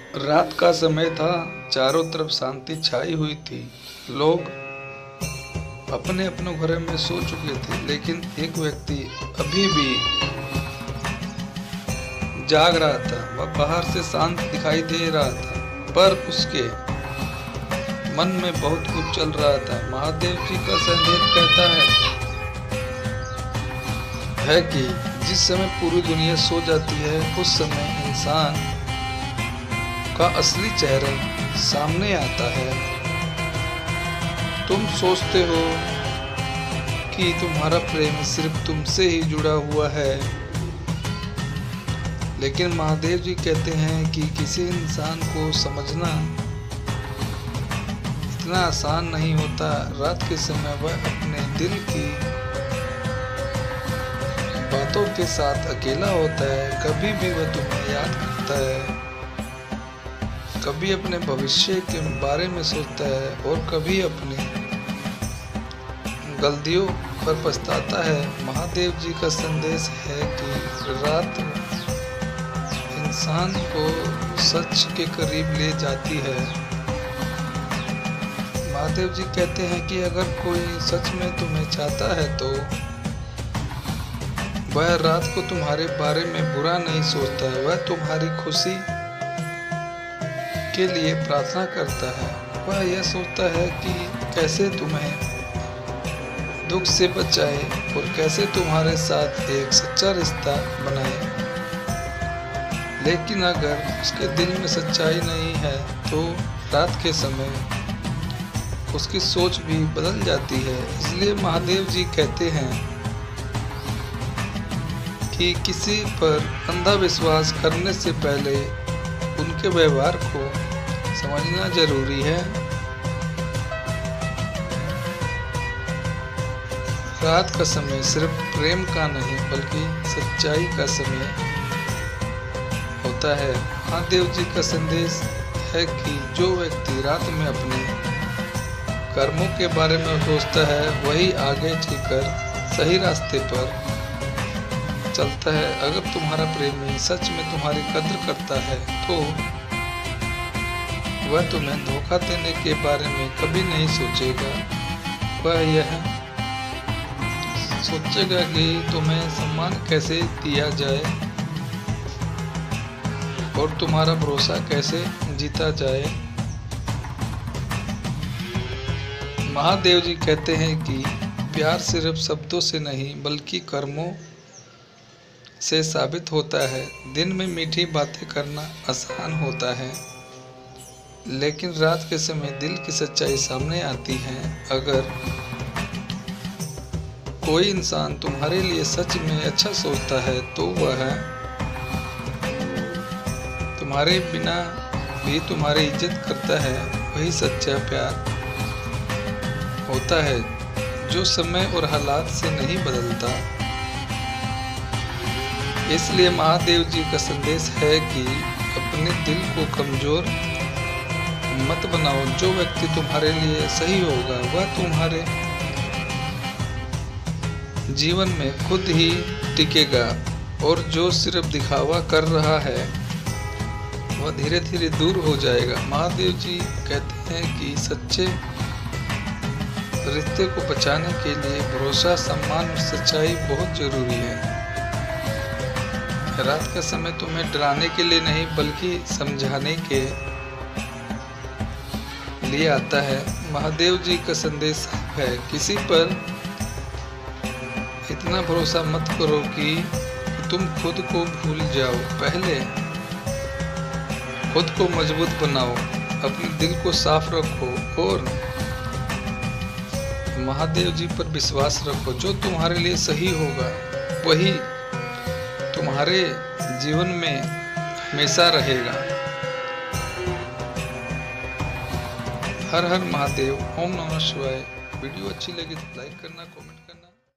रात का समय था। चारों तरफ शांति छाई हुई थी। लोग अपने अपने घरों में सो चुके थे, लेकिन एक व्यक्ति अभी भी जाग रहा था। वह बाहर से शांत दिखाई दे रहा था, पर उसके मन में बहुत कुछ चल रहा था। महादेव जी का संदेश कहता है कि जिस समय पूरी दुनिया सो जाती है, उस समय इंसान का असली चेहरा सामने आता है। तुम सोचते हो कि तुम्हारा प्रेम सिर्फ तुमसे ही जुड़ा हुआ है, लेकिन महादेव जी कहते हैं कि किसी इंसान को समझना इतना आसान नहीं होता। रात के समय वह अपने दिल की बातों के साथ अकेला होता है। कभी भी वह तुम्हें याद करता है, कभी अपने भविष्य के बारे में सोचता है और कभी अपनी गलतियों पर पछताता है। महादेव जी का संदेश है कि रात इंसान को सच के करीब ले जाती है। महादेव जी कहते हैं कि अगर कोई सच में तुम्हें चाहता है तो वह रात को तुम्हारे बारे में बुरा नहीं सोचता है। वह तुम्हारी खुशी के लिए प्रार्थना करता है। वह यह सोचता है कि कैसे तुम्हें दुख से बचाए और कैसे तुम्हारे साथ एक सच्चा रिश्ता बनाए। लेकिन अगर उसके दिल में सच्चाई नहीं है तो रात के समय उसकी सोच भी बदल जाती है। इसलिए महादेव जी कहते हैं कि किसी पर अंधा विश्वास करने से पहले उनके व्यवहार को समझना जरूरी है। रात का समय सिर्फ प्रेम का नहीं बल्कि सच्चाई का समय होता है। महादेव जी का संदेश है कि जो व्यक्ति रात में अपने कर्मों के बारे में सोचता है, वही आगे चलकर सही रास्ते पर चलता है। अगर तुम्हारा प्रेमी सच में तुम्हारी कद्र करता है तो वह तुम्हें धोखा देने के बारे में कभी नहीं सोचेगा। वह यह सोचेगा कि तुम्हें सम्मान कैसे दिया जाए और तुम्हारा भरोसा कैसे जीता जाए। महादेव जी कहते हैं कि प्यार सिर्फ शब्दों से नहीं बल्कि कर्मों से साबित होता है। दिन में मीठी बातें करना आसान होता है, लेकिन रात के समय दिल की सच्चाई सामने आती है। अगर कोई इंसान तुम्हारे लिए सच में अच्छा सोचता है तो वह तुम्हारे बिना भी तुम्हारी इज्जत करता है। वही सच्चा प्यार होता है जो समय और हालात से नहीं बदलता। इसलिए महादेव जी का संदेश है कि अपने दिल को कमजोर मत बनाओ। जो व्यक्ति तुम्हारे लिए सही होगा वह तुम्हारे जीवन में खुद ही टिकेगा, और जो सिर्फ दिखावा कर रहा है वह धीरे धीरे दूर हो जाएगा। महादेव जी कहते हैं कि सच्चे रिश्ते को बचाने के लिए भरोसा, सम्मान और सच्चाई बहुत जरूरी है। रात का समय तुम्हें डराने के लिए नहीं बल्कि समझाने के लिए आता है। महादेव जी का संदेश है किसी पर इतना भरोसा मत करो कि तुम खुद को भूल जाओ। पहले खुद को मजबूत बनाओ, अपने दिल को साफ रखो और महादेव जी पर विश्वास रखो। जो तुम्हारे लिए सही होगा वही तुम्हारे जीवन में हमेशा रहेगा। हर हर महादेव। ओम नमः शिवाय। वीडियो अच्छी लगी तो लाइक करना, कमेंट